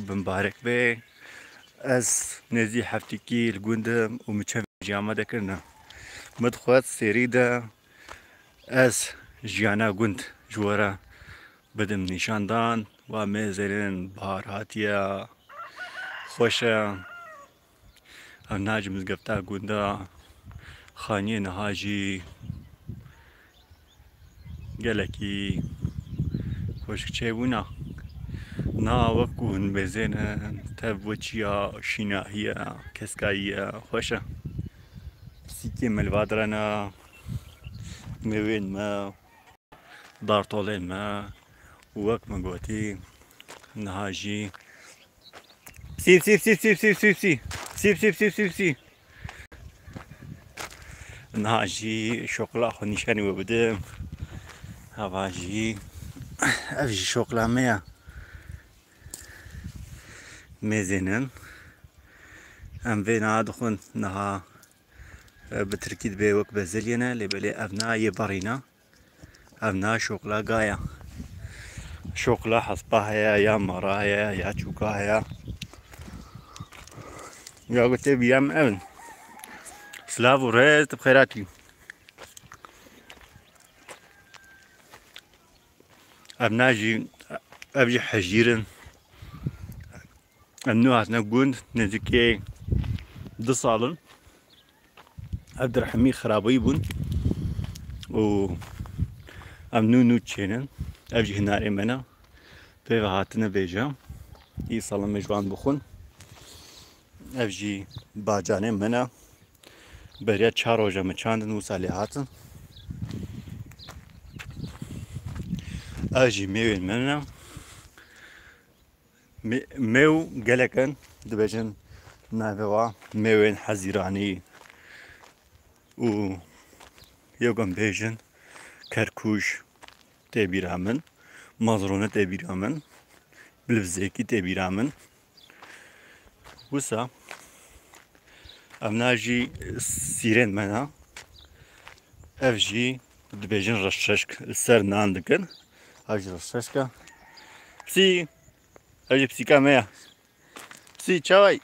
بمبارك بي از نزي حفتكي الجندم ومتشف جامعة ذكرنا مدخوات سيريدا از جيانا جند جورا بدم نشاندان ومازلين بهاراتيا خوشا الناجم زقبتا جندا خاني نهاجي قالكي خوش كتشيبونا نا وكون بزينا تبوتشيا شيناهيا كسكايا خوشا سيكي ملفادرانا موين ما دار طولين ما وك مقوتي نهاجي سيب سيب سيب سيب سيب سيب سيب سيب سيب سيب سيب سيب نهاجي شوكولا خو نشاني وبدم هواجي افجي شوكولا ميا ميزينن ام فينا دخون نها بتركيد بي وك بزلينا لبلي ابنا يبرينا ابنا شوكولا قايا شوكولا حصباها يا مرايا يا تشوكاها يا قلت بيام ابن سلافو ريز بخيراتي ابناجي ابجي حجيرن امنو هاتنا قوند نزكي دصالن عبد الرحمن خرابيبون و امنو نوتشينن ابجي هناري منا بيغا هاتنا بيجا يصالن مجوان بخون ابجي باجاني منا بريا چاروجا مچاندن وسالي هاتن اجي ميوين منا ميو قلقن دبجن نافوا ميوين حزيراني و يوغن بيجن كركوش تبيرامن مازرونة تبيرامن بلفزيكي تبيرامن وسا امناجي سيرين منا افجي دبجن رششك السر ناندكن اجي رششكا بسي اجي بسيكا ميا بسي تشاوي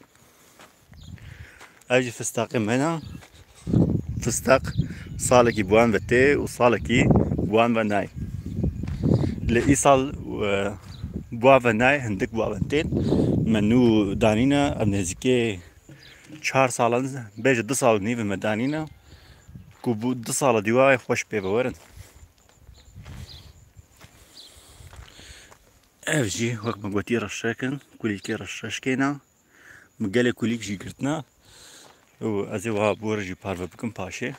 اجي فستاقي منا فستق صالكي بوان بتي وصالكي بوان بناي لإيصال بوان بناي هندك بوان بتين منو دانينا ابنزكي 4 سالن بيج 2 سال نيف مدانينا كوبو 2 سال ديواي خوش بيبورن افجي وقت ما قوتي رشاكن كوليكي رشاشكينا مقالي كوليك جي قرتنا و ازي وها بورجي بارفا بكم باشي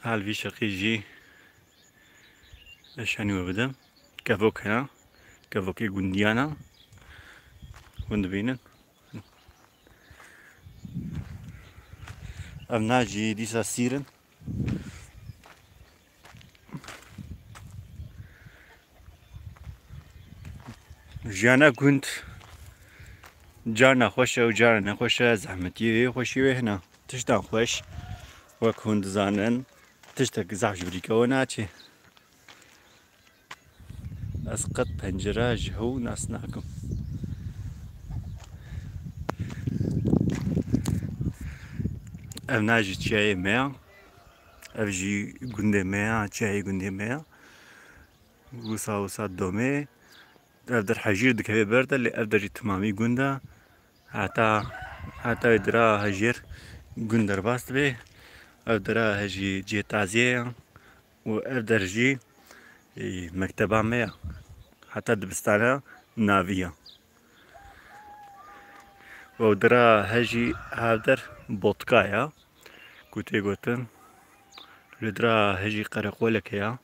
هالفي شقي جي اشاني وبدم كافوك هنا كافوكي قنديانا وند بينن ابناجي ديسا سيرن جانا كنت جارنا خوشة وجارنا نخوشة زحمتي خوشي هنا تشتان خوش وكون دزانن تشتك زحج بريكا وناتي اسقط بنجرة جهو ناسناكم افناجي تشاي ميا افجي قندي ميا تشاي قندي ميا وسا دومي افدر حجير دكبي بردا اللي افدر تمامي قندا حتى يدرا هجير قندر باست بي افدرا هجي جي تازيه وافدر جي مكتبة ميا حتى دبستانا نافية ودرا هجي هافدر بوتكايا كوتي قوتن لدرا هجي قرقولك يا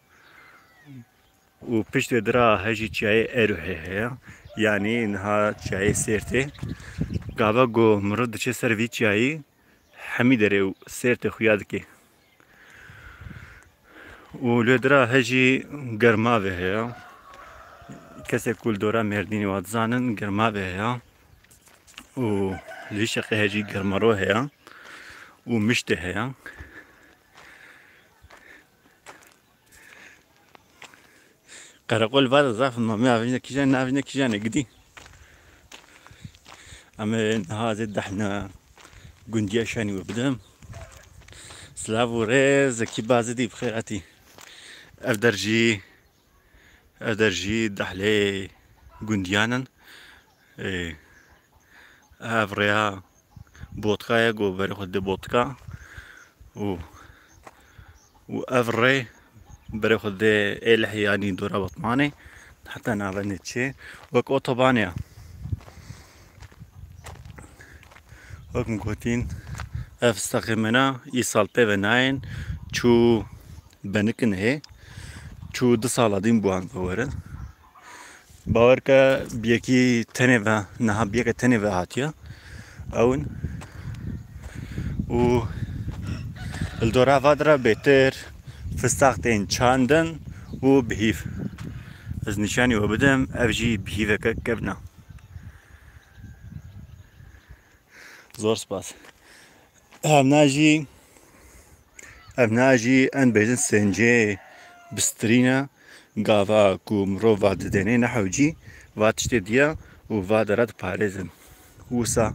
وبشت درا هجي تشاي اروحي هي يعني انها تشاي سيرتي قابا قو مرد تشي سرفي تشاي حميدري سيرتي خيادكي ولدرا هجي قرماوي هي كسي كل دورا مرديني واتزانن قرماوي هي و ليشقي هجي قرمرو هي ومشتي هي قرقل بعد ضعف ما عرفنا كيجان نعرفنا كيجان قدي أما هذا دحنا قنديا شاني وبدم سلافو ريز كي بازدي بخيراتي أفدرجي دحلي قنديانا أفريا بودكا يقو بري خد بودكا و أفري بري خد إلح يعني دورا بطماني حتى نعرفني تشي وك أوتوبانيا وك مكوتين أفستقيمنا يسال بيفناين شو بنكن هي شو دسالادين بوان بورن باوركا بيكي تنفا نها بيكا تنفا هاتيا اون و الدورا فادرا بيتر فستاقتين چاندن و بهيف از نشاني وبدم افجي بهيفكا كبنا زور سپاس ام ناجي ان بيزن سنجي بسترينا قافا كو مرو فاد ديني نحوجي واتشتي ديا و فادرات باريزن وسا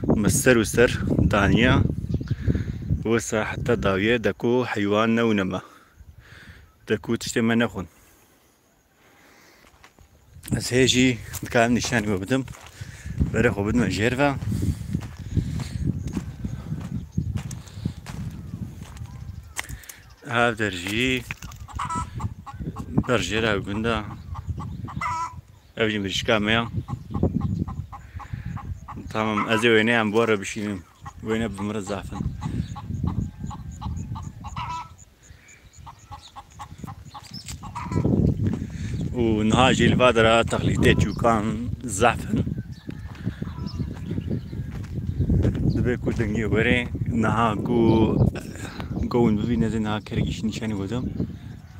مستر وسر دانيا وسا حتى داوية دكو حيوان ونما دكو تشتي ما نخون بس هيجي كان نشاني وبدم بريخو بدم جيرفا هاف درجي برجيرا وقندا ابجي مرشكا ميا تمام ازي ويني عم بورا بشينم ويني بمرة زعفن ونهاجي البادرة تقليدات يوكان زعفن دبي كو دنجي وري نها قون ببي نزل نها كرقيش نشاني ودم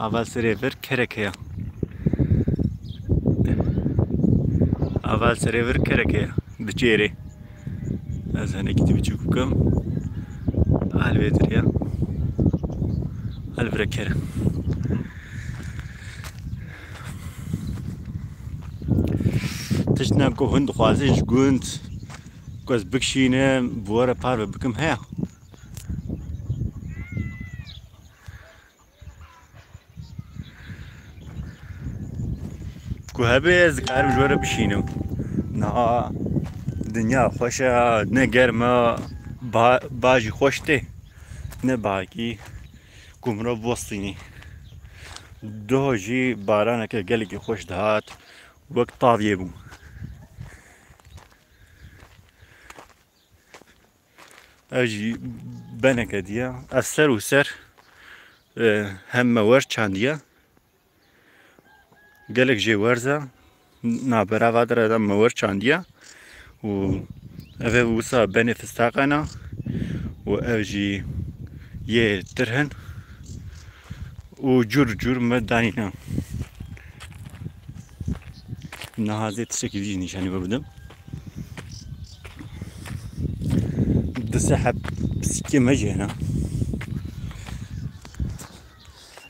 اول سريفر كركيا بچيري از هنه كتبي چوكم الويدريا البركر تشنا كو هند خوازش گوند كوز بكشينه بورا بار بكم هيا كو هبه زكار بجورا بشينم نا دنيا خوشا نه گرما باجي خوشته نه باقي كومرو بوستيني دوجي بارانك قلقي خوش دهات وقت طاوية بو اجي بنك ديا السر وسر هم ور چانديا قلق جي ورزا نابرا وادر ادم مور چانديا و اوه وسا بني فستاقنا و اوجي يه ترهن و جور مدانينا نهازي تشكي نشاني ببدم دسحب بسكي مجينا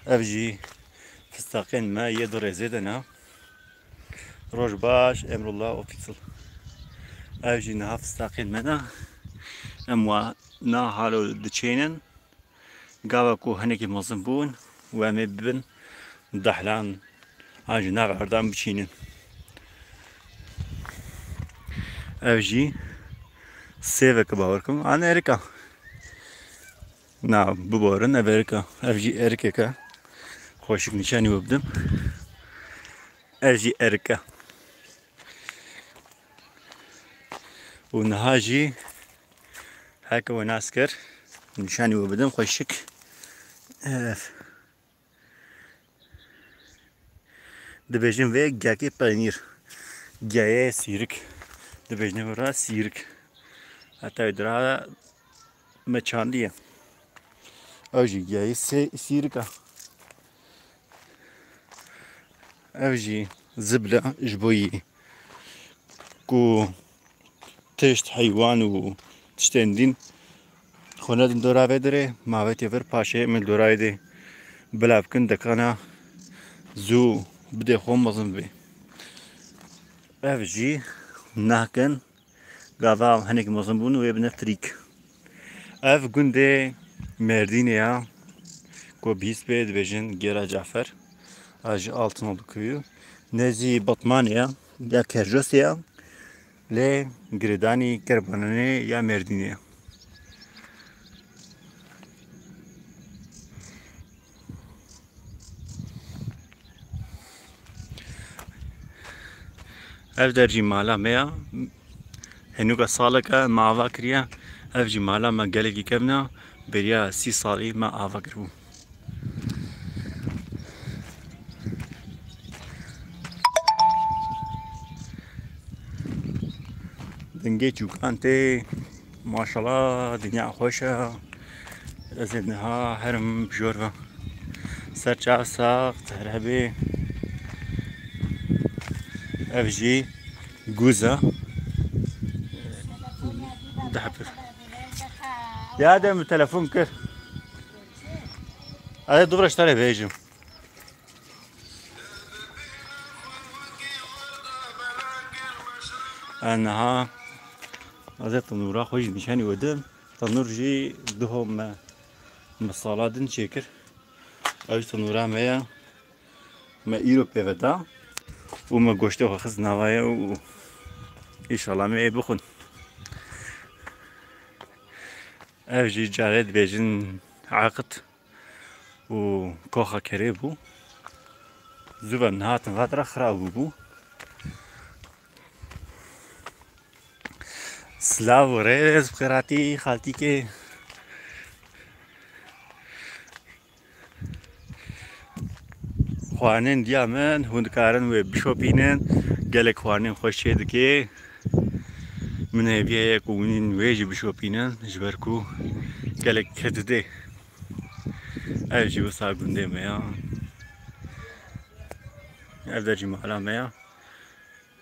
افجي فستاقين ما يدور يزيدنا روج باش امر الله اوفيسل افجي نها فستاقين منا اموا نا هالو دچينن قاوا كو هنكي مزنبون وامي ببن دحلان اجي ناغ اردان بچينن افجي سيفك باوركم انا اريكا نا ببورن افريكا افجي اريكا خوشك نشاني وبدم افجي اريكا ونهاجي هكا وناسكر نشاني وبدم خوشك دبيجن في جاكي بانير جاي سيرك دبيجن ورا سيرك حتى يدرا مچانديه اوجي جاي سيركا اوجي زبلة جبوي كو تشت حيوان و تشتندين خونادن دورا بدري ما بيت يفر باشي من دورا يدي بلابكن دكانا زو بده خو مزن بی اف جی ناکن گاوا هنگ مزن بون و ابن فریک اف گنده مردینه یا کو بیس بید بجن گرا جعفر اج altın oldu köyü nezi Batmanya ya Kerjosya le Giredani Kerbanene ya Merdiniye ev derci mala meya henuka salaka ma ava kiriya ev jî mala me gelekî kevna beriya 30 salî me ava kiribû dingê çûkan tê maşallah dinya xweş e ez ê niha herim bijor ve ser çav sax terebê ev jî gûz e dihepir ya de min telefon kir ez dubra ji te re bêjim niha ez ê tenûra xwe jî nîşanî wedim tenûr jî duho me sala din çêkir ew jî tenûra me ye me îro pê veda û me goştê xwe xist navaya û îşallah me ê bixwin ev jî carê dibêjin eqit û koxa kerê bû ziva niha tinvatira xirab bû Slav rêz bi xêratî xaltîkê xwarinên diya min hûn dikarin wê bişopînin gelek xwarinên xweş çê dike min hêviye ye ku hûn wê jî bişopînin ji ber ku gelek kedidê ev jî wisa gundê me ya ev de jî mala me ya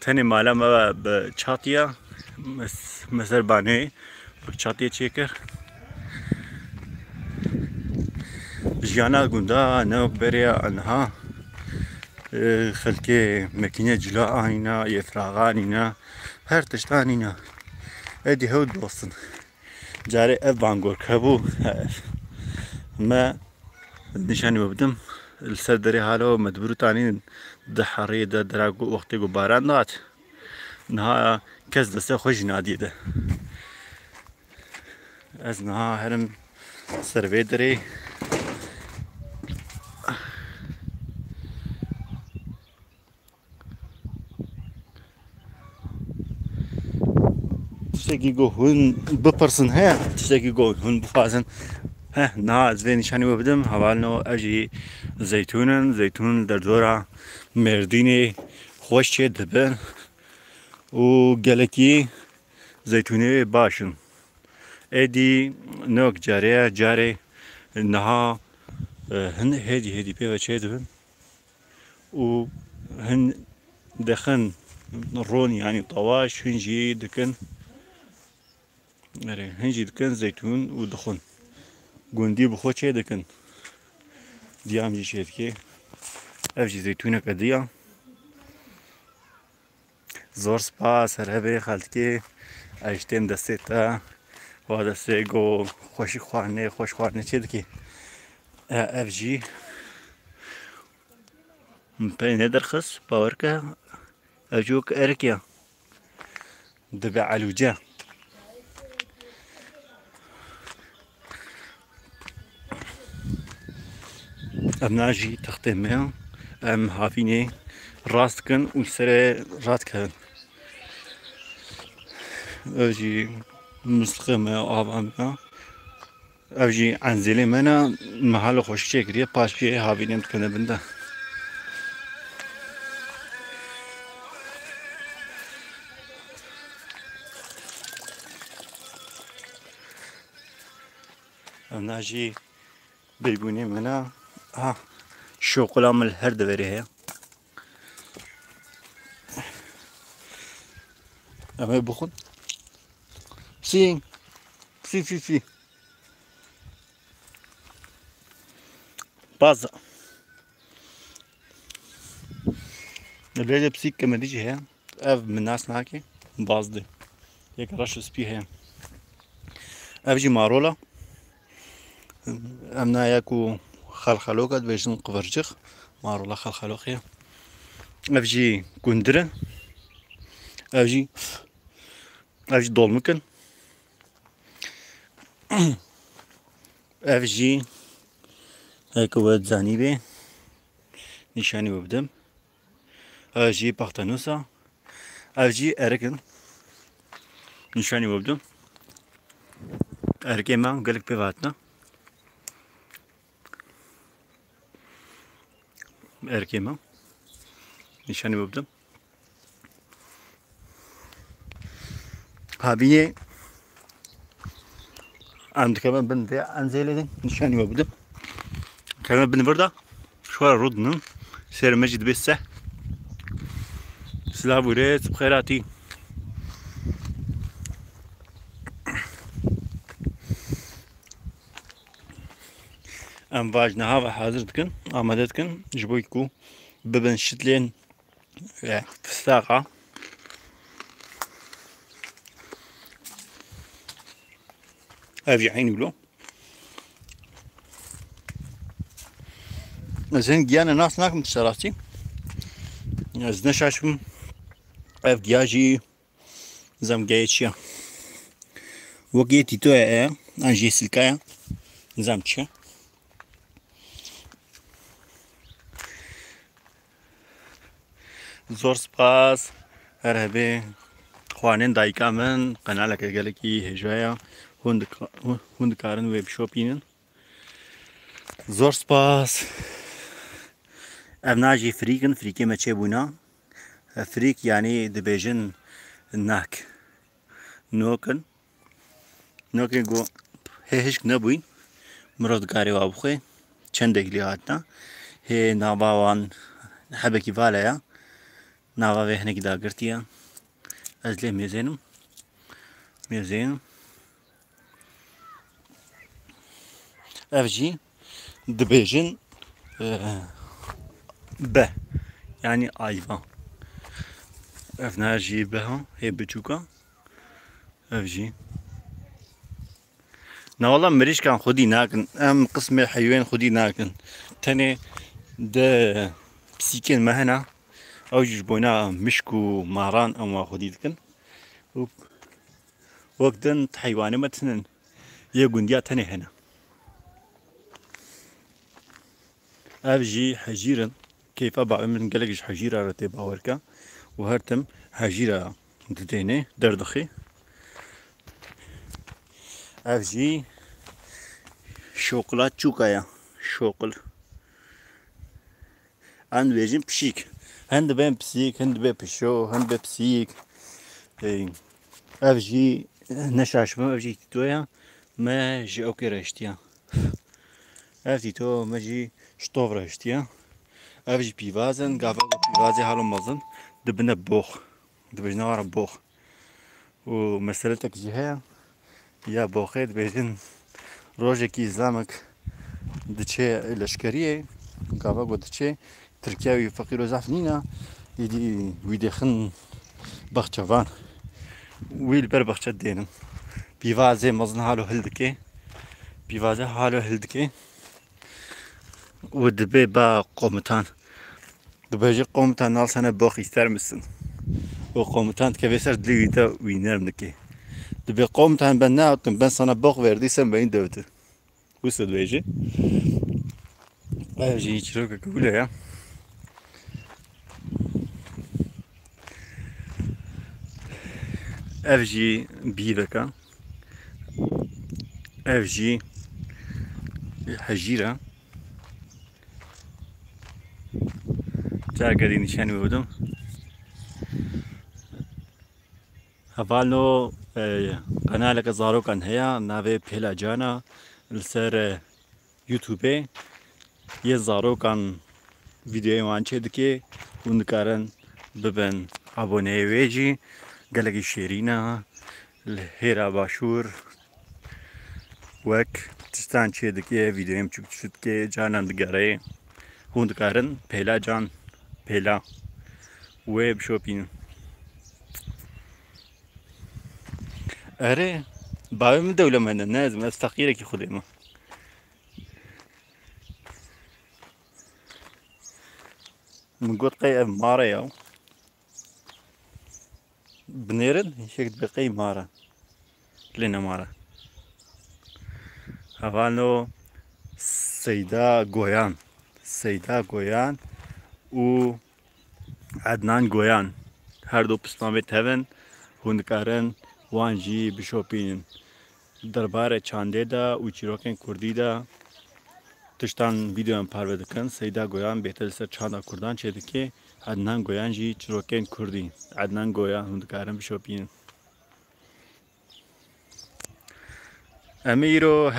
tenê mala me bi çatiya me ser baneyê bi çatiyê çêkir jiyana gunda newk beriya niha xelkê mekîne cila anîna yê anîna her tişt anîna êdî hewl dostin carê ev bangork hebû me nîşanî we bidim li ser derê halo me dibirû anîn di heriyê de dera wextê ku baran dihat niha kes destê xwe jî nadî de ez niha herim ser vê derê tiştekî ku hûn bipirsin heye tiştekî ku hûn bixwazin niha ez vê nîşanî we bidim hevalino ev jî zeytûn in zeytûn derdora Mêrdînê xweş çê dibin û gelekî zeytûnê baş in êdî newk carê ye carê niha hin hêdî hêdî pê ve çê dibin û hin dixin ron yanî tawaş hin jî dikin hin jî dikin zeytûn û dixwin gundî bi xwe çê dikin diyam jî çê dike ev jî zeytûneke diya zor spas herhebê xeltikê ez ji tên destê te wa destê got xweşî xwarinê xweş xwarinê çê dike ev jî min pê nederxist bawer ke ev jî wek erik ye dibe elûce em na jî textên me ya em havînê rast dikin û ji serê radikevin ev jî mistixê me ya ava me ya ev jî enzêlê me ne mehala xweşî çêkiriye paş pê havînê dikine bin de em na jî bêbûnê me ne şokola me li her deverê heye em ê bixwin fî baz اللي بسيك كما ديجي هي اف من الناس ناكي بازدي هيك رش سبي هي افجي مارولا امنا ياكو خلخلوكا بيجن قفرجخ مارولا خلخلوخيا افجي كندرة افجي دولمكن افجي هيك ود زانيبي نشاني وبدم افجي بختانوسا افجي اركن نشاني وبدم اركيما قالك بيفاتنا اركيما نشاني وبدم هابيه عند كمان بند انزل نشاني وبدم كمان بن بردا شوار ردنا سير مجد بسه سلام وريت بخيراتي ام باجنا هذا حاضرتكن امدتكن جبويكو ببن شتلين في الساقة افجي عيني ولو زين جيانا ناس ناكم تسراتي زنشاشم اف جياجي زم جايتشيا وقيتي تو انجي سلكايا زم تشا زور سپاس هرهبه خوانین دایکا من قنالك گلکی هجایا هند کارن ویب شوپینن زور سپاس ابناجي فريكن فريكي ما تشيبونا فريك يعني دبيجن ناك نوكن جو هيش نبوين مراد قاري وابخي چندك لي هاتنا هي ناباوان حبكي فاليا نابا وهنك دا قرتيا ازلي ميزين افجي دبيجن ب يعني ايفا افناجي بها هي بتشوكا افجي نا والله مريش كان خدي ناكن ام قسم الحيوان خدي ناكن تاني ده بسيكين ما هنا او جبونا مشكو ماران او خدي دكن وقتن حيواني متنن يقنديا تاني هنا افجي حجيرا كيف بعمل من قلقش حجيرة رتي باوركا وهرتم حجيرة دديني دردخي افجي شوكولات چوكايا شوكل عند بيجين بشيك هند بين بسيك هند بين بشو هند بين بسيك افجي نشاش ما افجي تتويا ما جي اوكي رشتيا افجي تو ما جي شطوف رشتيا افجي بيفازن قابل بيفازي حالو مزن دبنا بوخ دبجنا ورا بوخ ومسألتك جهة يا بوخيت بيجن روجكي زامك دتشي الاشكريه قابل دتشي تركياوي فقير وزعفنينا يدي ويدخن بخشفان ويل بر بخشت دينم بيفازي مزن حالو هلدكي بيفازي حالو هلدكي ودبي با قومتان دبيجي قومتان نال سنة بوخ يسترمسن وقومتان كبسر دليتا وينرمنكي دبي قومتان بنا بن سنة بوخ ورديسن بين دوت وصل بيجي اجي يشروك كولا يا افجي بيركا افجي حجيرة جا قدي نشاني بودم هفالنو قنالك زارو كان هيا نافي بهلا جانا السر يوتيوبي يزارو كان فيديو وانچه دكي وندكارن ببن ابوني ويجي قلقي شيرينا الهيرا باشور وك تستان چه دكي فيديو مچوك چدكي جانان دگاره وندكارن بهلا جان بهلا وێ بشۆپینن. ئەرێ باوێ من دەولەمەندە نازم ئەس فەقیرێکی خودێمە. من گوت قەی ئەم ماڕەیە و بنێرن هیچێک بێ قەی مارە لێ نەمارە. هەڤانۆ سەیدا گۆیان و عەدنان گۆیان هەردوو پسمامێت هەبن هون دikarin wan jî bişopînin derbarê çandê de û çîrokên Kurdî de tiştan vîdeoyan parve dikin. Seyda Goyan bêhtir li ser çanda Kurdan çê dike, Ednan Goyan jî çîrokên Kurdî. Ednan Goyan hûn dikarin bişopînin. Em ê îro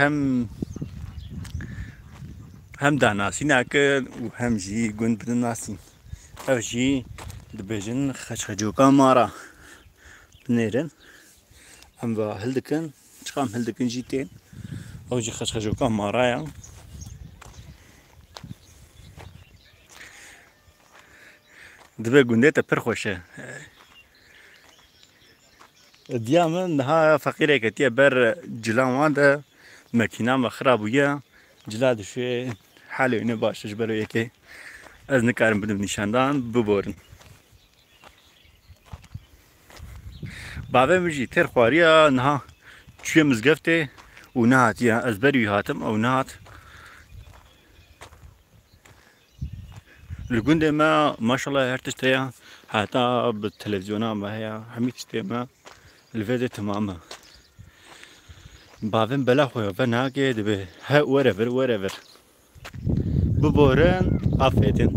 hem danasî nakin û hem jî gund bidin nasîn. Ev jî dibêjin xeçxecoka mara binêrin em ve hil dikin çiqam hil dikin jî tên ew jî xeçxecoka mara ye. Dibe gundê te pir xweş e. Diya min niha feqîrek hetiye ber cilan wan de mekînan ve xirab bûye cila dişê helê wî ne baş e ji ber wê yekê ez nikarim bidim nîşandan biborin. Bavê min jî têr xwariya niha çûye mizgeftê û nehatiye ez berî wî hatim ew nehat. Li gundê me maşallah her tişt heye heta bi televizyona me heye hemî tiştê me li vê de timam e. Bavên bela xwe ve nake dibe he were vir biborin afêtin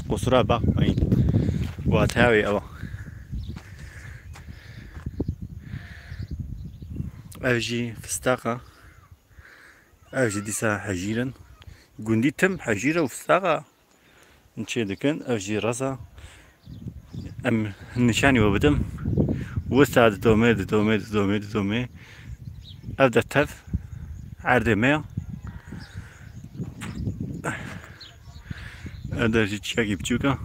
qusura bakmayın wateya wê ew e. Ev jî fistaq e. Ev jî dîsa hejîrin gundî tim hejîr û fistaqa çê dikin ev jî res e. Em nîşanî we bidim wisa didome ev de tev erdê me ye. Ev de jî çiyekî biçûk e.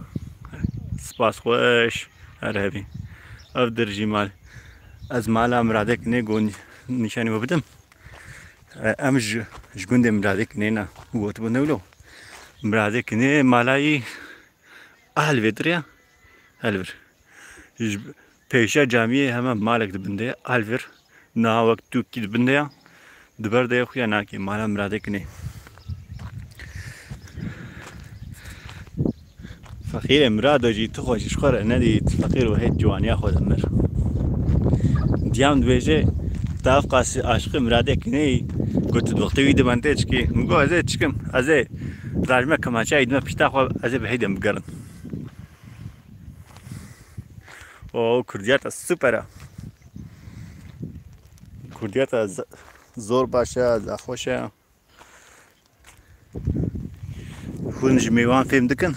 Spas xweş her hevî. Ev dir jî mal ez mala miradek nê got nîşanî we bidim. Em ji gundê miradek nêne gotibû newlo. Miradek nê malayî Helvê dir ya Helvir. Pêşiya camiyê hemen malek dibin de Helvir niha wek tûkî dibin de ya di ber de xuya nakê mala miradek nê. Feqîrê mirada jî tu xwe ji xwe re nedî feqîr û hêt ciwaniya xwe de mir. Diyam dibêje tav qasî aşiqê miradek nê got tu wextê wî diban tê çikî min got ez ê çikim ez ê rajme kemaçayê dime pişta xwe ez ê bi hêdem bigerin. O Kurdiyata süper e. Kurdiyata zor baş e xweş e. Hûn ji mêwan fêm dikin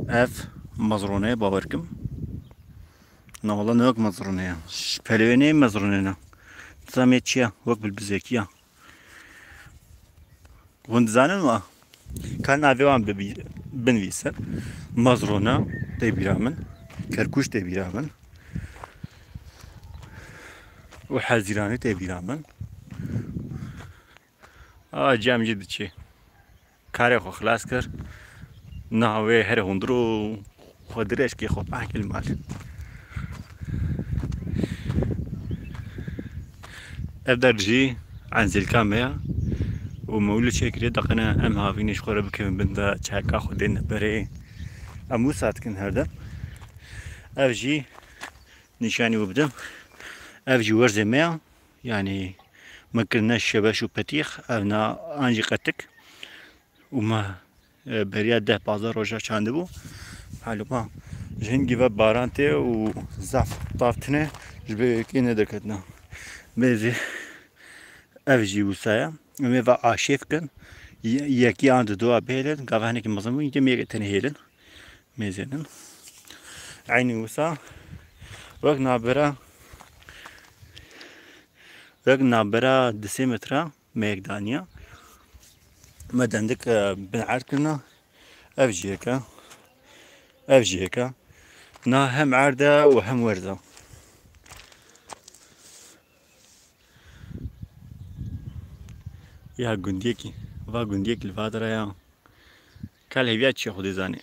ev mezrûneyê bawer kim. Na wala ne wek mezrûne ye. Ji pelêwê nê mezrûne ne. Dizanê çi ye wek bilbizekî ye. Hûn dizanin wa ka navê wan binivîsin mezrûne tê bîra min kerkûj tê bîra min û hezîranî tê bîra min. A cem jî diçe karê xwe xilas kir niha wê herê hundir û xwe dirêjkê xwe pehkî li mal. Ev der jî enzîlka me ye û me wî li çêkirê diqine em havînê ji xwe re bikevin bin de çeka xwe dêne berê em wisa dikin herdem. Ev jî nîşanî we bidim ev jî werzê me ye yanî me kirine şebeş û petîx ev na an jî qetik û me beriya 10-15 roja çandibû helûma ji hingî ve baran tê û zaf tav tune ji vê yekê nederketine. Mêzê ev jî wisa ye em ê ve aşêv bikin yekî an di doa bêhêlin gava hinekî mezin bûn yekê yekê tenê hêlin mêzênin. Aynî wisa wek navbera di 3 metra meyek daniye me dendik bin erd kirine ev jî yek e. ev jî heke na hem erde û hem werda. Ya gundiyekî va gundiyek li vadira ya kel hêviya çi Xwedê zanî.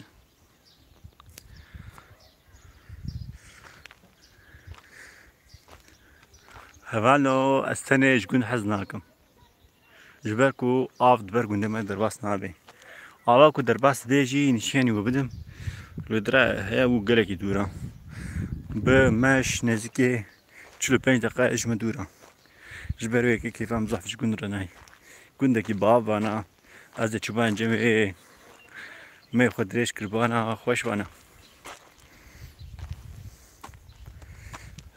Hevalo ez tenê ji gund hez nakim. Ji ber ku av di ber gundê me derbas nabe. Ava ku derbas dibê jî nîşanî we bidim li dire heye û gelekî dûr e. Bi meş nêzîkî 45 deqe ji min dûr e. Ji ber wê kêfem zaf ji gund re nayê. Gundekî bi av vana ez dê çûbayên cemê mê xwe dirêj kir bana xweş vana.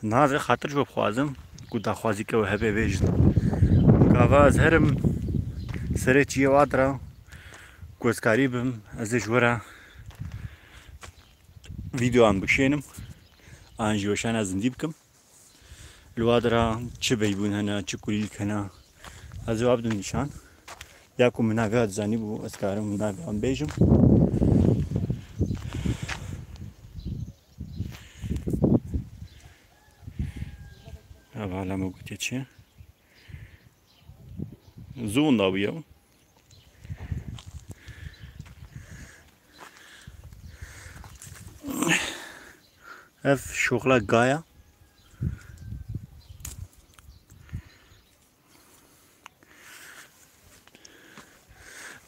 Navê xatir ji we bixwazim ku daxwazîke we hebe bêjin. Gava ez herim serê çiyê wadira ku ez karî bim ez ê ji we re vîdeoyan bikişênim an jî weşana zindî bikim. Li wadira çi beybûn hene, çi kulîlk hene ez ê wa bidim nîşan. Ya ku min navê dizanî bû ez karim navê wan bêjim. Ev hala me gotiye çi ye? Zû da bûye. Ev şoxla gaya.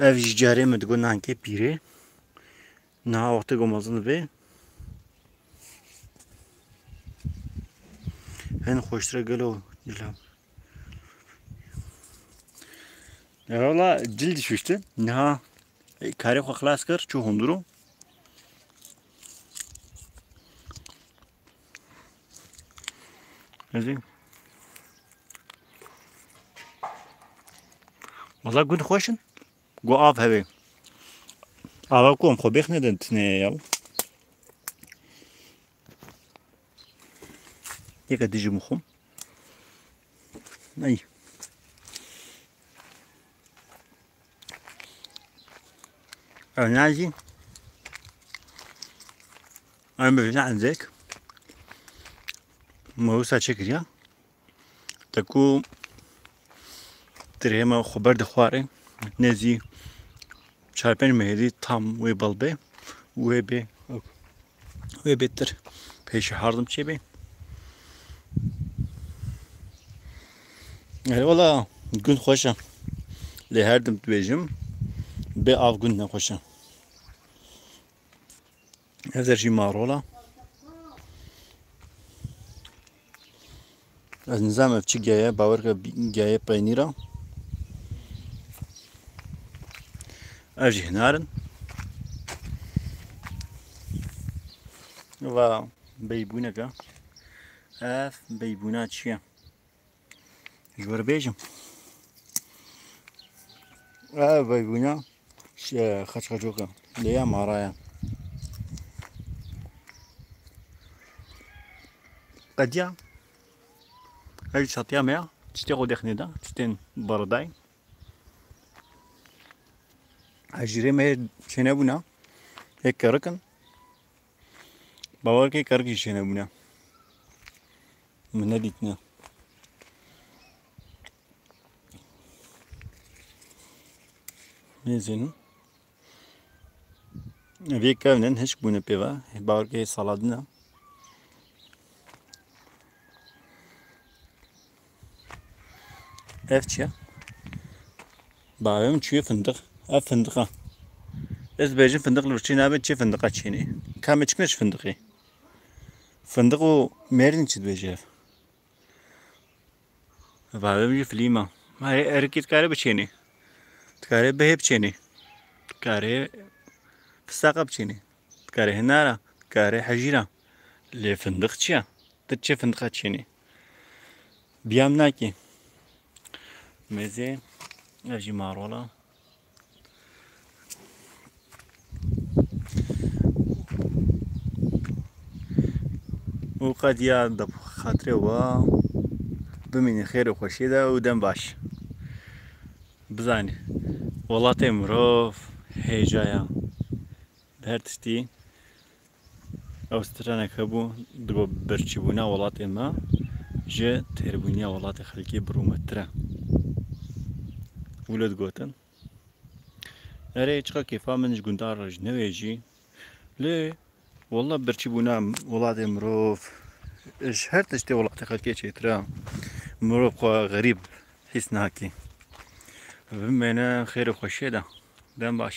Ev ji carê me digot nankê pîrê. Niha wextê ku mezin dibe. Hin xweştir e gelo cilav. Valla cil dişmişti. Niha karê xwe xilas kir çû hundirû. Ezê Valla gund xweş in. Gu av hebe. Ava ku em xwe bêx nedin tinê yaw. Yeke dijî mixwim. Ay. Ev najî em bêjina enzêk me wisa çekiriya te ku tirê me xwe berdixware nêzî 4-5 meherî tam wê belbê wê bê tir pêşî hardim çêbê. Valla gund xweş e. Lê her dim dibêjim bê av gund ne xweş e. Ev der jî marola. Ez nizam ev çi geye bawer ke geye peynîra. Ev jî hinarin. Va beybûneke. Ev beybûna çi ye? Ji we re bêjim. Ev beybûna xeçxecok e. Lê ya mara ye. Qediya ev çatiya me ya tiştê xwe dexîne da tiştên beredayê. Ji rê me çênebûna hêk kerik in. Bawer ke kerik jî çênebûne. Min nedîtine. Mêzên vê kevnin hişk bûne pêve bawer ke sala din e. Ev çi ye? Bavê min çûye findiq. Ev findiq e. Ez dibêjim findiq li vir çî nabe çê findiqa çênî. Kamê çikine ji findiqê. Findiq û mêrîn çi dibêje ev? Bavê min jî filîm e. Herikê dikare biçênî. Dikare bihê biçênî. Dikare pisaqa biçênî. Dikare hinara. Dikare hejîra. Lê findiq çi ye? Tu çê findiqa çênî? Biyam nakê. Mêzê ev jî marola. û qediya di xatirê we bimînî xêr û xweşiyê de û dem baş. Bizanî welatê mirov hêja ye. Bi her tiştî ئەو سترانێک هەبوو دگۆ بەرچیبوونا وڵاتی ما ژێ تێربوونیە وڵاتی خەڵکی بڕوومەترە ولت گوتن ئەرێ چقە کێفا منش گوندار ڕژ نەوێژی لێ وەڵا بەرچیبوونا وڵاتی مرۆڤ هەر تشتێ وڵاتی خەڵکی چێترا مرۆڤ خوا غەریب حیس ناکێ بمێنە خێر و خۆشێدا دەم باش